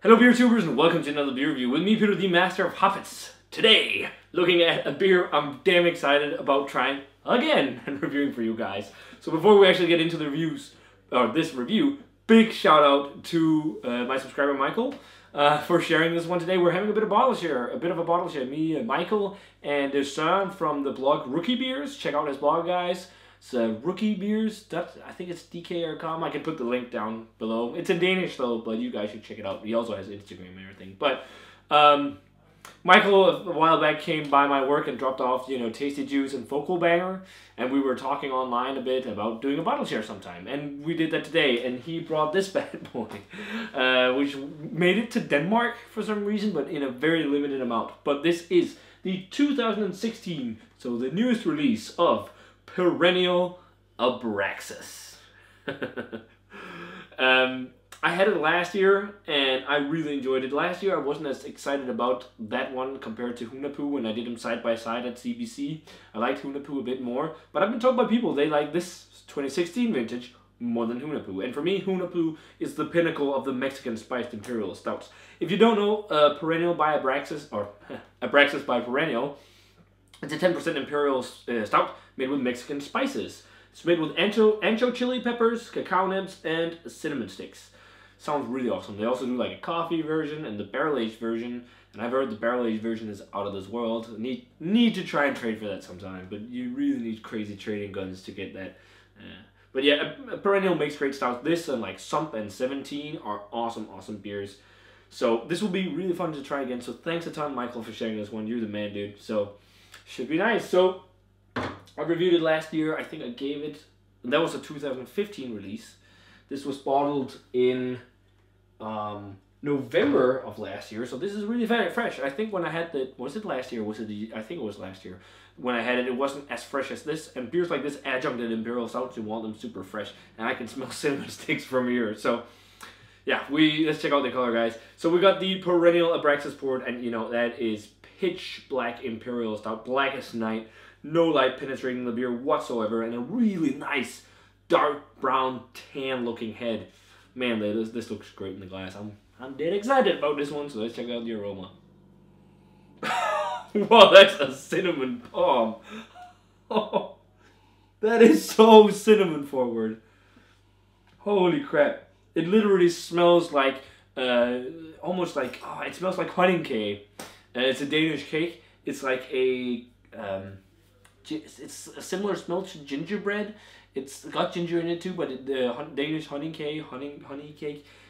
Hello beer tubers and welcome to another beer review with me, Peter, the master of hoppets. Today, looking at a beer I'm damn excited about trying again and reviewing for you guys. So before we actually get into the reviews, or this review, big shout out to my subscriber Michael for sharing this one today. We're having a bit of a bottle share. Me and Michael and there's Sam from the blog Rookie Beers. Check out his blog, guys. It's Rookie Beers. I think it's DK.com. I can put the link down below. It's in Danish though, but you guys should check it out. He also has Instagram and everything. But Michael a while back came by my work and dropped off, Tasty Juice and Focal Banger, and we were talking online a bit about doing a bottle share sometime, and we did that today. And he brought this bad boy, which made it to Denmark for some reason, but in a very limited amount. But this is the 2016, so the newest release of Perennial Abraxas. I had it last year and I really enjoyed it. Last year I wasn't as excited about that one compared to Hunapu when I did them side by side at CBC. I liked Hunapu a bit more, but I've been told by people they like this 2016 vintage more than Hunapu. And for me, Hunapu is the pinnacle of the Mexican spiced Imperial stouts. If you don't know, Perennial by Abraxas, or Abraxas by Perennial, it's a 10% Imperial stout made with Mexican spices. It's made with ancho chili peppers, cacao nibs, and cinnamon sticks. Sounds really awesome. They also do like a coffee version and the barrel-aged version. And I've heard the barrel-aged version is out of this world. Need to try and trade for that sometime. But you really need crazy trading guns to get that. But yeah, Perennial makes great stouts. This and like Sump and 17 are awesome beers. So this will be really fun to try again. So thanks a ton, Michael, for sharing this one. You're the man, dude. So should be nice. So I reviewed it last year. I think I gave it, and that was a 2015 release. This was bottled in November of last year, so this is really very fresh. I think when I had the, was it last year? I think it was last year. When I had it, it wasn't as fresh as this, and beers like this adjuncted Imperial stouts, you want them super fresh, and I can smell cinnamon sticks from here. So yeah, let's check out the color, guys. So we got the Perennial Abraxas poured, and that is pitch black Imperial stout, black as night. No light penetrating the beer whatsoever, and a really nice dark brown tan looking head. Man, this looks great in the glass. I'm dead excited about this one, so let's check out the aroma. Wow, that's a cinnamon palm. Oh, that is so cinnamon forward. Holy crap. It literally smells like, almost like, it smells like honey cake. It's a Danish cake. It's like a, it's a similar smell to gingerbread. It's got ginger in it too, but the Danish honey cake,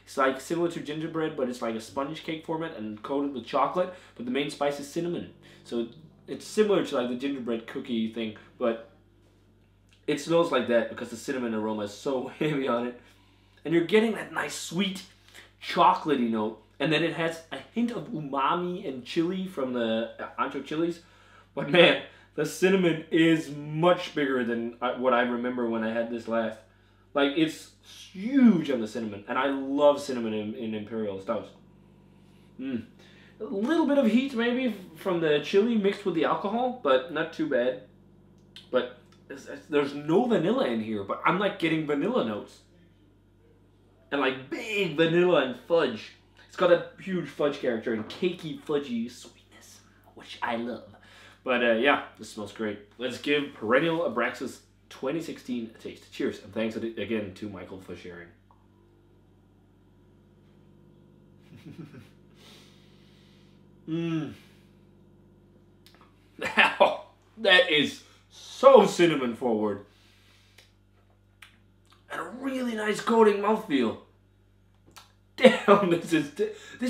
it's like similar to gingerbread, but it's like a sponge cake format and coated with chocolate. But the main spice is cinnamon, so it's similar to like the gingerbread cookie thing, but it smells like that because the cinnamon aroma is so heavy on it, and you're getting that nice sweet chocolatey note, and then it has a hint of umami and chili from the ancho chilies. But man, the cinnamon is much bigger than what I remember when I had this last. Like, it's huge on the cinnamon, and I love cinnamon in Imperial stouts. A little bit of heat maybe from the chili mixed with the alcohol, but not too bad. But there's no vanilla in here, but I'm like getting vanilla notes. And like big vanilla and fudge. It's got a huge fudge character and cakey, fudgy sweetness, which I love. But yeah, this smells great. Let's give Perennial Abraxas 2016 a taste. Cheers, and thanks again to Michael for sharing. That is so cinnamon forward. And a really nice coating mouthfeel. Damn, this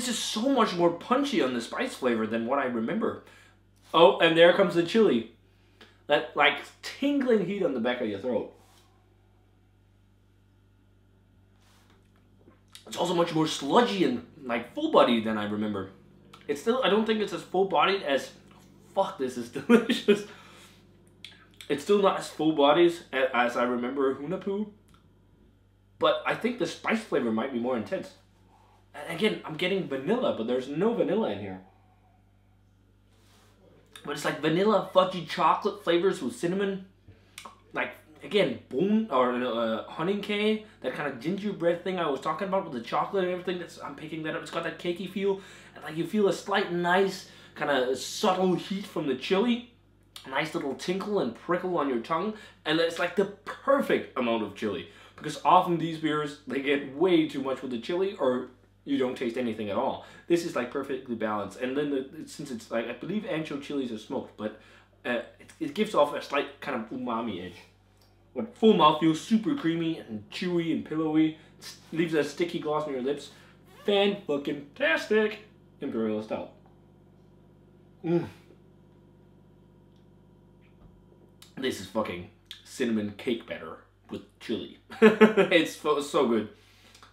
is so much more punchy on the spice flavor than what I remember. Oh, and there comes the chili. That, like, tingling heat on the back of your throat. It's also much more sludgy and, like, full-bodied than I remember. It's still, I don't think it's as full-bodied as, fuck, this is delicious. It's still not as full-bodied as I remember Hunapu. But I think the spice flavor might be more intense. And again, I'm getting vanilla, but there's no vanilla in here. But it's like vanilla, fudgy chocolate flavors with cinnamon. Like again, bone or honey cake, that kind of gingerbread thing I was talking about with the chocolate and everything. I'm picking that up. It's got that cakey feel, and like you feel a slight nice kind of subtle heat from the chili, a nice little tinkle and prickle on your tongue, and it's like the perfect amount of chili. Because often these beers, they get way too much with the chili, or you don't taste anything at all. This is like perfectly balanced, and then since it's like, I believe ancho chilies are smoked, but it gives off a slight kind of umami edge. But full mouthfeel, super creamy and chewy and pillowy. Leaves a sticky gloss on your lips. Fan-fucking-tastic Imperial Stout. This is fucking cinnamon cake batter with chili. It's so good.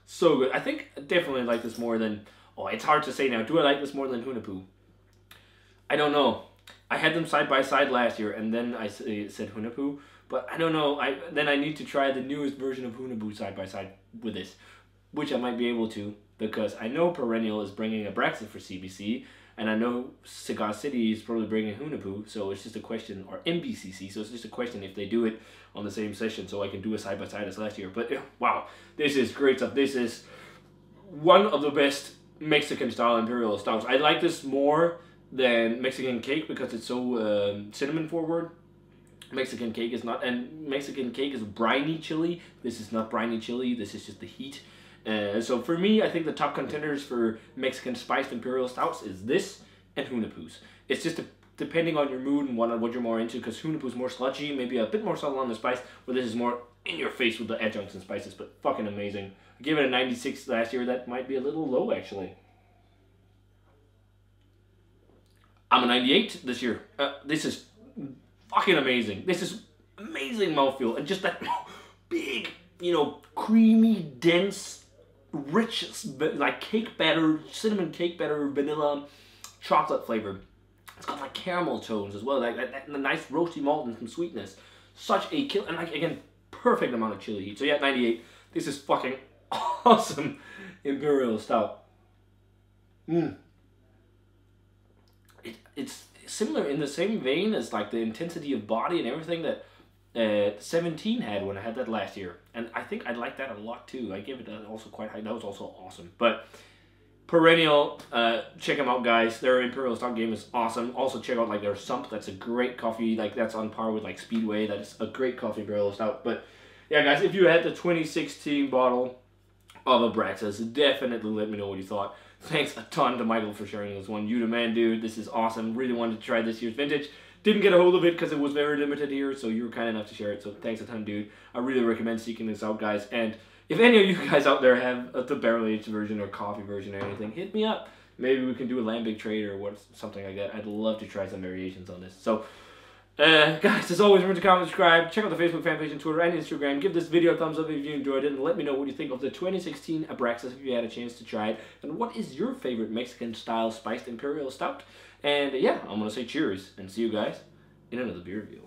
So good. I think I definitely like this more than... Oh, it's hard to say now. Do I like this more than Hunahpu? I don't know. I had them side by side last year, and then I said Hunahpu. But I don't know, then I need to try the newest version of Hunahpu side by side with this, which I might be able to, because I know Perennial is bringing Abraxas for CBC, and I know Cigar City is probably bringing Hunahpu, so it's just a question, or MBCC, so it's just a question if they do it on the same session, so I can do a side by side as last year. But wow, this is great stuff. This is one of the best Mexican style Imperial Stouts. I like this more than Mexican Cake because it's so cinnamon forward. Mexican Cake is not, and Mexican Cake is briny chili. This is not briny chili, this is just the heat. So for me, I think the top contenders for Mexican spiced Imperial Stouts is this and Hunahpu's. It's just depending on your mood and what you're more into, because Hunahpu's more sludgy, maybe a bit more subtle on the spice, where this is more in your face with the adjuncts and spices, but fucking amazing. I gave it a 96 last year, that might be a little low actually. I'm a 98 this year. This is fucking amazing. This is amazing mouthfeel, and just that big, you know, creamy, dense, rich, like cake batter, cinnamon cake batter, vanilla, chocolate flavor. It's got like caramel tones as well, like that nice roasty malt and some sweetness. Such a kill, and like again, perfect amount of chili heat. So yeah, 98. This is fucking awesome Imperial Stout. It's similar in the same vein as like the intensity of body and everything that 17 had when I had that last year, and I think I like that a lot too. I gave it also quite high. That was also awesome. But Perennial, check them out, guys. Their Imperial Stout game is awesome. Also check out like their Sump. That's a great coffee. Like that's on par with like Speedway. That is a great coffee Imperial Stout. But yeah, guys, if you had the 2016 bottle of Abraxas, definitely let me know what you thought. Thanks a ton to Michael for sharing this one. You the man, dude. This is awesome. Really wanted to try this year's vintage. Didn't get a hold of it because it was very limited here, so you were kind enough to share it. So thanks a ton, dude. I really recommend seeking this out, guys. And if any of you guys out there have the barrel-aged version or coffee version or anything, hit me up. Maybe we can do a lambic trade or something like that. I'd love to try some variations on this. So, guys, as always, remember to comment, subscribe, check out the Facebook fan page and Twitter and Instagram. Give this video a thumbs up if you enjoyed it, and let me know what you think of the 2016 Abraxas if you had a chance to try it. And what is your favorite Mexican-style spiced Imperial Stout? And yeah, I'm going to say cheers, and see you guys in another beer review.